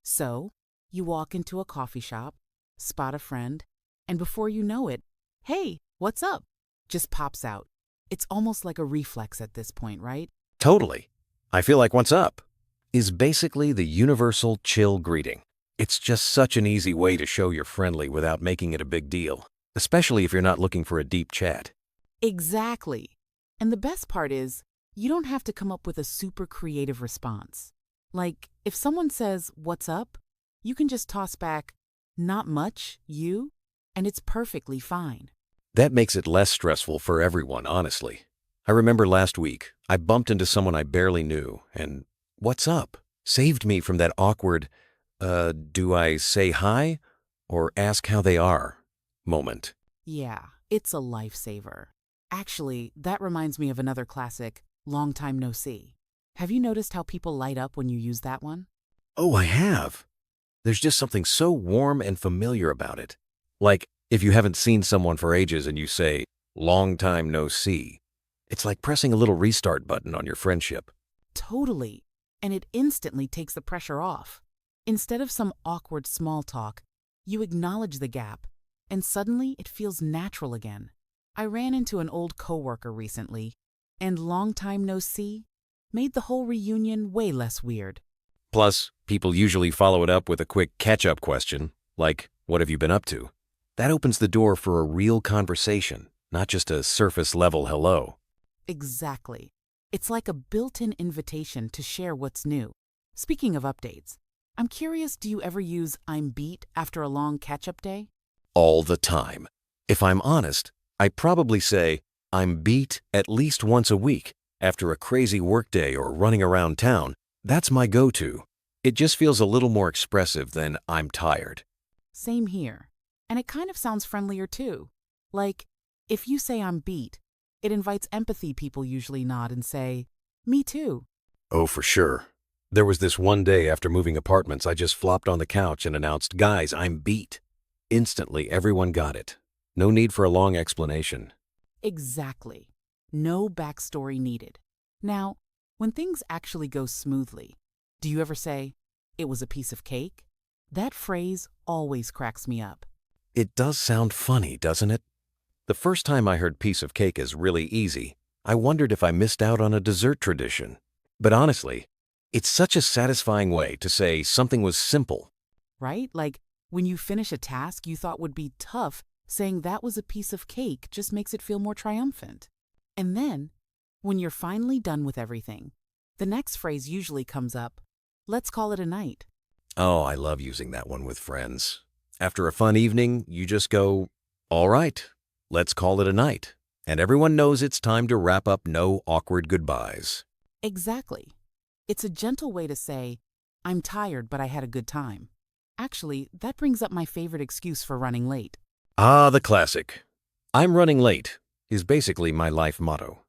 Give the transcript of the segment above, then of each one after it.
So, you walk into a coffee shop, spot a friend, and before you know it, hey, what's up? Just pops out. It's almost like a reflex at this point, right? Totally. I feel like what's up is basically the universal chill greeting. It's just such an easy way to show you're friendly without making it a big deal, especially if you're not looking for a deep chat. Exactly. And the best part is, you don't have to come up with a super creative response. Like, if someone says, what's up? You can just toss back, not much, you? And it's perfectly fine. That makes it less stressful for everyone, honestly. I remember last week, I bumped into someone I barely knew, and what's up saved me from that awkward, do I say hi or ask how they are moment. Yeah, it's a lifesaver. Actually, that reminds me of another classic, long time no see. Have you noticed how people light up when you use that one? Oh, I have. There's just something so warm and familiar about it. Like, if you haven't seen someone for ages and you say, long time no see, it's like pressing a little restart button on your friendship. Totally. And it instantly takes the pressure off. Instead of some awkward small talk, you acknowledge the gap, and suddenly it feels natural again. I ran into an old coworker recently, and long time no see made the whole reunion way less weird. Plus, people usually follow it up with a quick catch-up question, like, what have you been up to? That opens the door for a real conversation, not just a surface-level hello. Exactly. It's like a built-in invitation to share what's new. Speaking of updates, I'm curious, do you ever use I'm beat after a long catch-up day? All the time. If I'm honest, I probably say, I'm beat at least once a week. After a crazy workday or running around town, that's my go-to. It just feels a little more expressive than I'm tired. Same here. And it kind of sounds friendlier too. Like, if you say I'm beat, it invites empathy. People usually nod and say, me too. Oh, for sure. There was this one day after moving apartments, I just flopped on the couch and announced, guys, I'm beat. Instantly, everyone got it. No need for a long explanation. Exactly. No backstory needed. Now, when things actually go smoothly, do you ever say, it was a piece of cake? That phrase always cracks me up. It does sound funny, doesn't it? The first time I heard piece of cake is really easy, I wondered if I missed out on a dessert tradition. But honestly, it's such a satisfying way to say something was simple. Right? Like, when you finish a task you thought would be tough, saying that was a piece of cake just makes it feel more triumphant. And then, when you're finally done with everything, the next phrase usually comes up, let's call it a night. Oh, I love using that one with friends. After a fun evening, you just go, all right, let's call it a night. And everyone knows it's time to wrap up, no awkward goodbyes. Exactly. It's a gentle way to say, I'm tired, but I had a good time. Actually, that brings up my favorite excuse for running late. Ah, the classic. I'm running late is basically my life motto.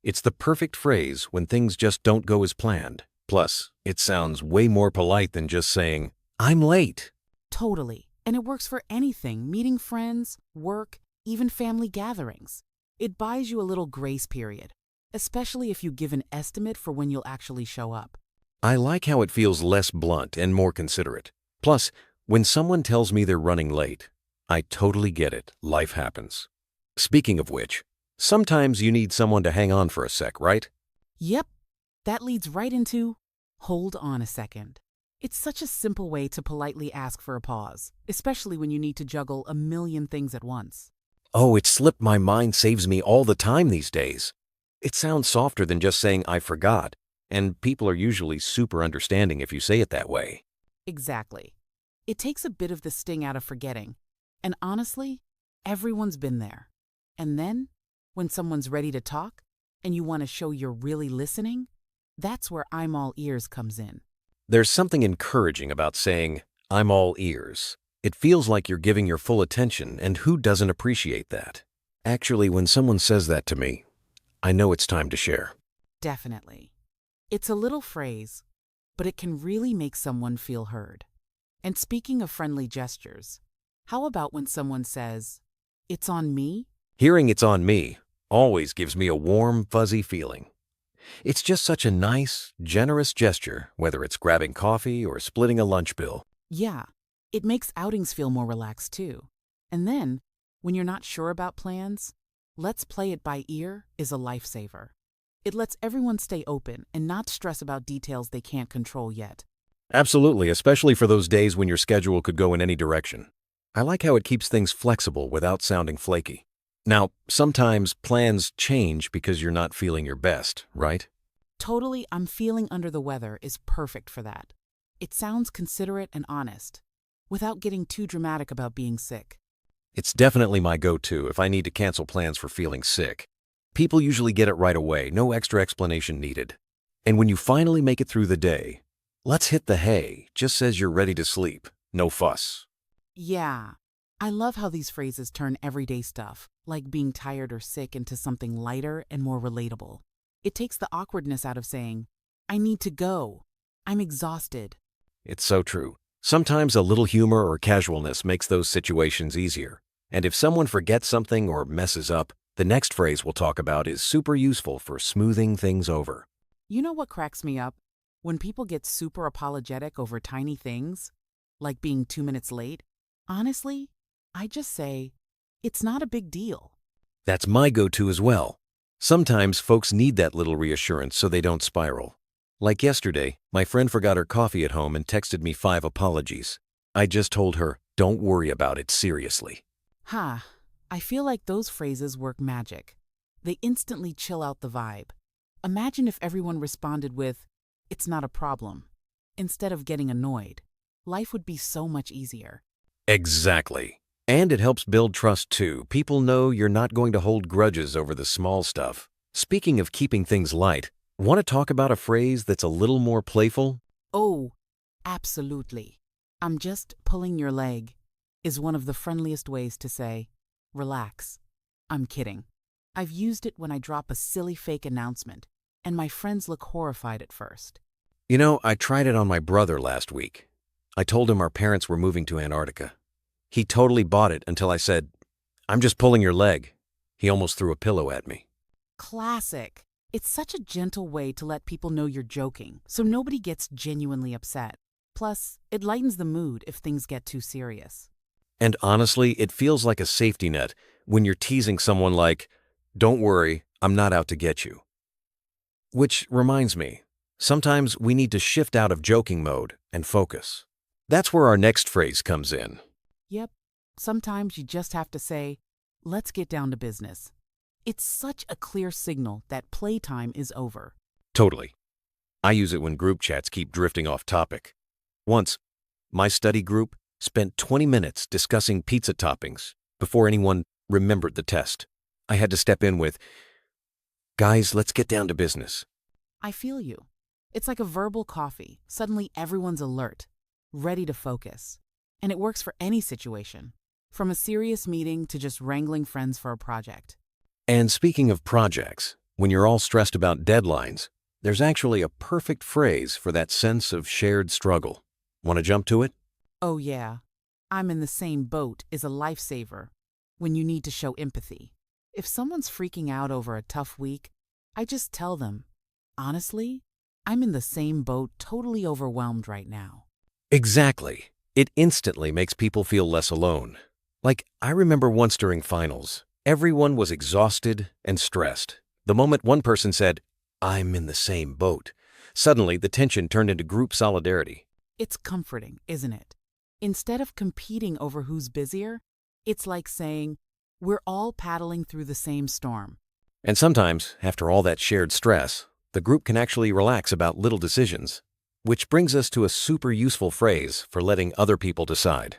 It's the perfect phrase when things just don't go as planned. Plus, it sounds way more polite than just saying, I'm late. Totally. And it works for anything, meeting friends, work, even family gatherings. It buys you a little grace period, especially if you give an estimate for when you'll actually show up. I like how it feels less blunt and more considerate. Plus, when someone tells me they're running late, I totally get it. Life happens. Speaking of which, sometimes you need someone to hang on for a sec, right? Yep. That leads right into, hold on a second. It's such a simple way to politely ask for a pause, especially when you need to juggle a million things at once. Oh, it slipped my mind saves me all the time these days. It sounds softer than just saying I forgot, and people are usually super understanding if you say it that way. Exactly. It takes a bit of the sting out of forgetting. And honestly, everyone's been there. And then, when someone's ready to talk, and you want to show you're really listening, that's where I'm all ears comes in. There's something encouraging about saying, I'm all ears. It feels like you're giving your full attention, and who doesn't appreciate that? Actually, when someone says that to me, I know it's time to share. Definitely. It's a little phrase, but it can really make someone feel heard. And speaking of friendly gestures, how about when someone says, it's on me? Hearing it's on me always gives me a warm, fuzzy feeling. It's just such a nice, generous gesture, whether it's grabbing coffee or splitting a lunch bill. Yeah, it makes outings feel more relaxed too. And then, when you're not sure about plans, let's play it by ear is a lifesaver. It lets everyone stay open and not stress about details they can't control yet. Absolutely, especially for those days when your schedule could go in any direction. I like how it keeps things flexible without sounding flaky. Now, sometimes plans change because you're not feeling your best, right? Totally, I'm feeling under the weather is perfect for that. It sounds considerate and honest, without getting too dramatic about being sick. It's definitely my go-to if I need to cancel plans for feeling sick. People usually get it right away, no extra explanation needed. And when you finally make it through the day, let's hit the hay just says you're ready to sleep. No fuss. Yeah, I love how these phrases turn everyday stuff, like being tired or sick, into something lighter and more relatable. It takes the awkwardness out of saying, I need to go. I'm exhausted. It's so true. Sometimes a little humor or casualness makes those situations easier. And if someone forgets something or messes up, the next phrase we'll talk about is super useful for smoothing things over. You know what cracks me up? When people get super apologetic over tiny things, like being 2 minutes late. Honestly, I just say, it's not a big deal. That's my go-to as well. Sometimes folks need that little reassurance so they don't spiral. Like yesterday, my friend forgot her coffee at home and texted me 5 apologies. I just told her, don't worry about it seriously. Ha, I feel like those phrases work magic. They instantly chill out the vibe. Imagine if everyone responded with, it's not a problem, instead of getting annoyed. Life would be so much easier. Exactly. And it helps build trust too. People know you're not going to hold grudges over the small stuff. Speaking of keeping things light, want to talk about a phrase that's a little more playful? Oh, absolutely. I'm just pulling your leg is one of the friendliest ways to say, relax. I'm kidding. I've used it when I drop a silly fake announcement, and my friends look horrified at first. You know, I tried it on my brother last week. I told him our parents were moving to Antarctica. He totally bought it until I said, I'm just pulling your leg. He almost threw a pillow at me. Classic. It's such a gentle way to let people know you're joking, so nobody gets genuinely upset. Plus, it lightens the mood if things get too serious. And honestly, it feels like a safety net when you're teasing someone like, don't worry, I'm not out to get you. Which reminds me, sometimes we need to shift out of joking mode and focus. That's where our next phrase comes in. Yep, sometimes you just have to say, let's get down to business. It's such a clear signal that playtime is over. Totally. I use it when group chats keep drifting off topic. Once, my study group spent 20 minutes discussing pizza toppings before anyone remembered the test. I had to step in with, guys, let's get down to business. I feel you. It's like a verbal coffee. Suddenly everyone's alert, ready to focus. And it works for any situation, from a serious meeting to just wrangling friends for a project. And speaking of projects, when you're all stressed about deadlines, there's actually a perfect phrase for that sense of shared struggle. Want to jump to it? Oh yeah, I'm in the same boat is a lifesaver when you need to show empathy. If someone's freaking out over a tough week, I just tell them, honestly, I'm in the same boat, totally overwhelmed right now. Exactly. It instantly makes people feel less alone. Like, I remember once during finals, everyone was exhausted and stressed. The moment one person said, I'm in the same boat, suddenly the tension turned into group solidarity. It's comforting, isn't it? Instead of competing over who's busier, it's like saying, we're all paddling through the same storm. And sometimes, after all that shared stress, the group can actually relax about little decisions. Which brings us to a super useful phrase for letting other people decide.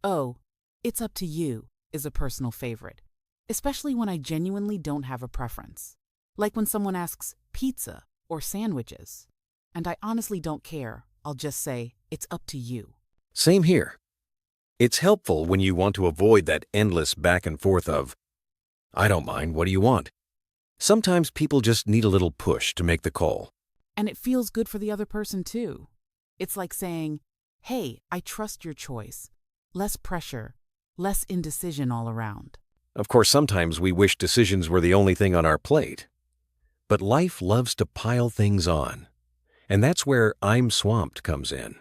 Oh, it's up to you is a personal favorite, especially when I genuinely don't have a preference. Like when someone asks pizza or sandwiches, and I honestly don't care, I'll just say, it's up to you. Same here. It's helpful when you want to avoid that endless back and forth of, I don't mind, what do you want? Sometimes people just need a little push to make the call. And it feels good for the other person too. It's like saying, hey, I trust your choice. Less pressure, less indecision all around. Of course, sometimes we wish decisions were the only thing on our plate. But life loves to pile things on. And that's where I'm swamped comes in.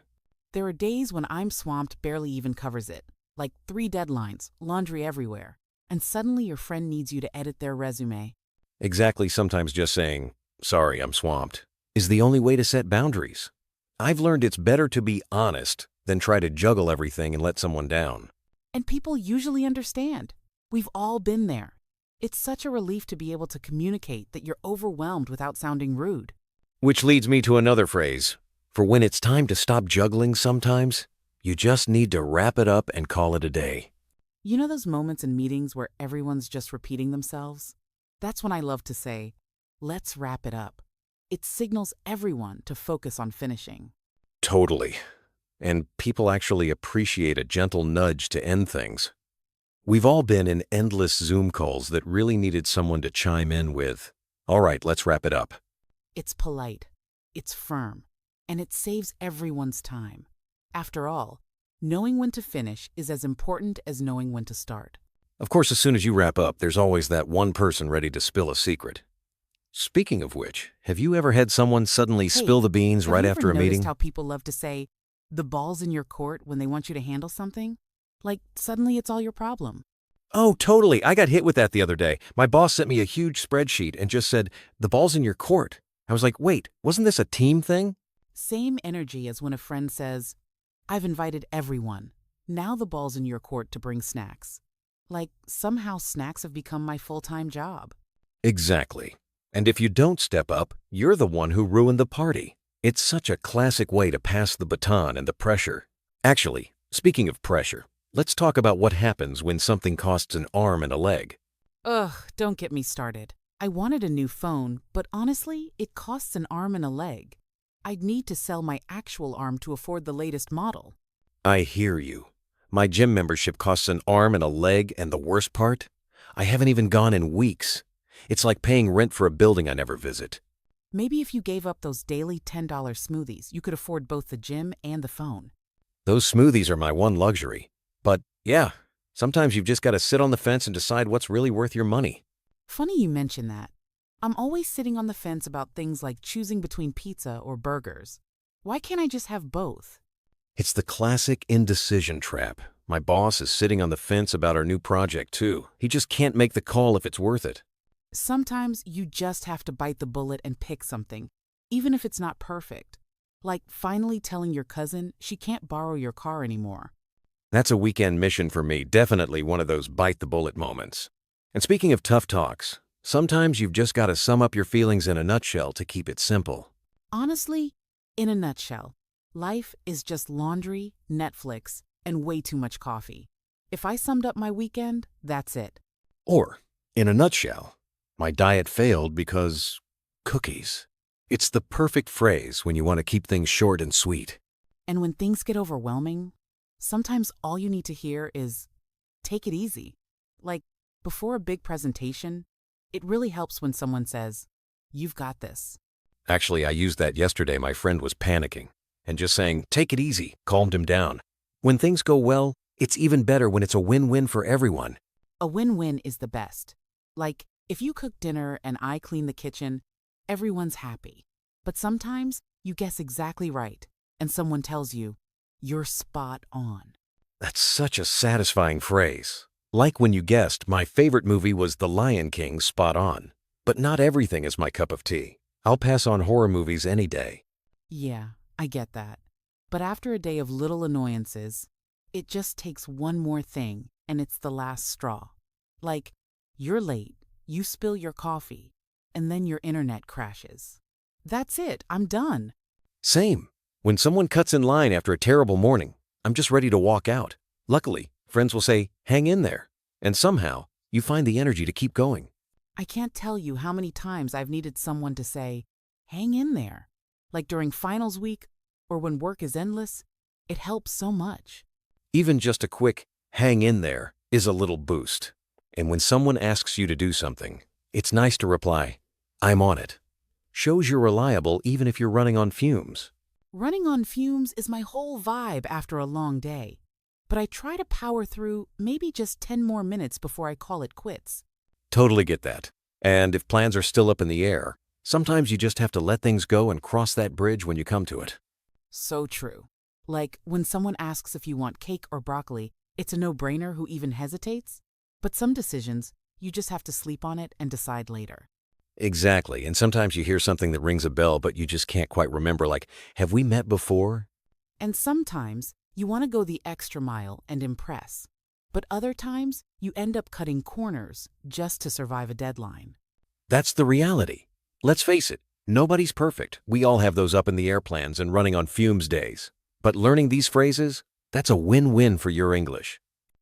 There are days when I'm swamped barely even covers it, like 3 deadlines, laundry everywhere, and suddenly your friend needs you to edit their resume. Exactly, sometimes just saying, sorry, I'm swamped, is the only way to set boundaries. I've learned it's better to be honest than try to juggle everything and let someone down. And people usually understand. We've all been there. It's such a relief to be able to communicate that you're overwhelmed without sounding rude. Which leads me to another phrase. For when it's time to stop juggling sometimes, you just need to wrap it up and call it a day. You know those moments in meetings where everyone's just repeating themselves? That's when I love to say, let's wrap it up. It signals everyone to focus on finishing. Totally. And people actually appreciate a gentle nudge to end things. We've all been in endless Zoom calls that really needed someone to chime in with, all right, let's wrap it up. It's polite, it's firm, and it saves everyone's time. After all, knowing when to finish is as important as knowing when to start. Of course, as soon as you wrap up, there's always that one person ready to spill a secret. Speaking of which, have you ever had someone suddenly spill the beans right after a Have you ever meeting? noticed how people love to say, the ball's in your court when they want you to handle something? Like, suddenly it's all your problem. Oh, totally. I got hit with that the other day. My boss sent me a huge spreadsheet and just said, the ball's in your court. I was like, wait, wasn't this a team thing? Same energy as when a friend says, I've invited everyone. Now the ball's in your court to bring snacks. Like, somehow snacks have become my full-time job. Exactly. And if you don't step up, you're the one who ruined the party. It's such a classic way to pass the baton and the pressure. Actually, speaking of pressure, let's talk about what happens when something costs an arm and a leg. Ugh, don't get me started. I wanted a new phone, but honestly, it costs an arm and a leg. I'd need to sell my actual arm to afford the latest model. I hear you. My gym membership costs an arm and a leg, and the worst part? I haven't even gone in weeks. It's like paying rent for a building I never visit. Maybe if you gave up those daily $10 smoothies, you could afford both the gym and the phone. Those smoothies are my one luxury. But yeah, sometimes you've just got to sit on the fence and decide what's really worth your money. Funny you mention that. I'm always sitting on the fence about things like choosing between pizza or burgers. Why can't I just have both? It's the classic indecision trap. My boss is sitting on the fence about our new project too. He just can't make the call if it's worth it. Sometimes you just have to bite the bullet and pick something, even if it's not perfect. Like finally telling your cousin she can't borrow your car anymore. That's a weekend mission for me, definitely one of those bite-the-bullet moments. And speaking of tough talks, sometimes you've just got to sum up your feelings in a nutshell to keep it simple. Honestly, in a nutshell, life is just laundry, Netflix, and way too much coffee. If I summed up my weekend, that's it. Or, in a nutshell, my diet failed because cookies. It's the perfect phrase when you want to keep things short and sweet. And when things get overwhelming, sometimes all you need to hear is, take it easy. Like, before a big presentation, it really helps when someone says, you've got this. Actually, I used that yesterday. My friend was panicking, and just saying, take it easy, calmed him down. When things go well, it's even better when it's a win-win for everyone. A win-win is the best. Like, if you cook dinner and I clean the kitchen, everyone's happy. But sometimes you guess exactly right, and someone tells you, you're spot on. That's such a satisfying phrase. Like when you guessed my favorite movie was The Lion King, spot on. But not everything is my cup of tea. I'll pass on horror movies any day. Yeah, I get that. But after a day of little annoyances, it just takes one more thing, and it's the last straw. Like, you're late, you spill your coffee, and then your internet crashes. That's it, I'm done. Same. When someone cuts in line after a terrible morning, I'm just ready to walk out. Luckily, friends will say, hang in there. And somehow, you find the energy to keep going. I can't tell you how many times I've needed someone to say, hang in there. Like during finals week, or when work is endless, it helps so much. Even just a quick, hang in there, is a little boost. And when someone asks you to do something, it's nice to reply, I'm on it. Shows you're reliable even if you're running on fumes. Running on fumes is my whole vibe after a long day. But I try to power through maybe just 10 more minutes before I call it quits. Totally get that. And if plans are still up in the air, Sometimes you just have to let things go and cross that bridge when you come to it. So true. Like when someone asks if you want cake or broccoli, it's a no-brainer who even hesitates. But some decisions, you just have to sleep on it and decide later. Exactly, and sometimes you hear something that rings a bell, but you just can't quite remember, like, have we met before? And sometimes you want to go the extra mile and impress. But other times you end up cutting corners just to survive a deadline. That's the reality. Let's face it, nobody's perfect. We all have those up-in-the-air plans and running on fumes days. But learning these phrases, that's a win-win for your English.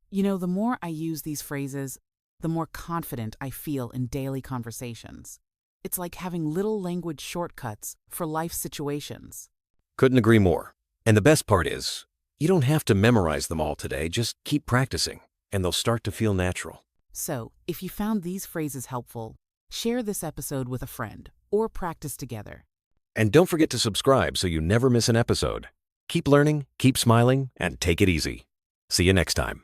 You know, the more I use these phrases, the more confident I feel in daily conversations. It's like having little language shortcuts for life situations. Couldn't agree more. And the best part is, you don't have to memorize them all today, just keep practicing, and they'll start to feel natural. So, if you found these phrases helpful, share this episode with a friend or practice together. And don't forget to subscribe so you never miss an episode. Keep learning, keep smiling, and take it easy. See you next time.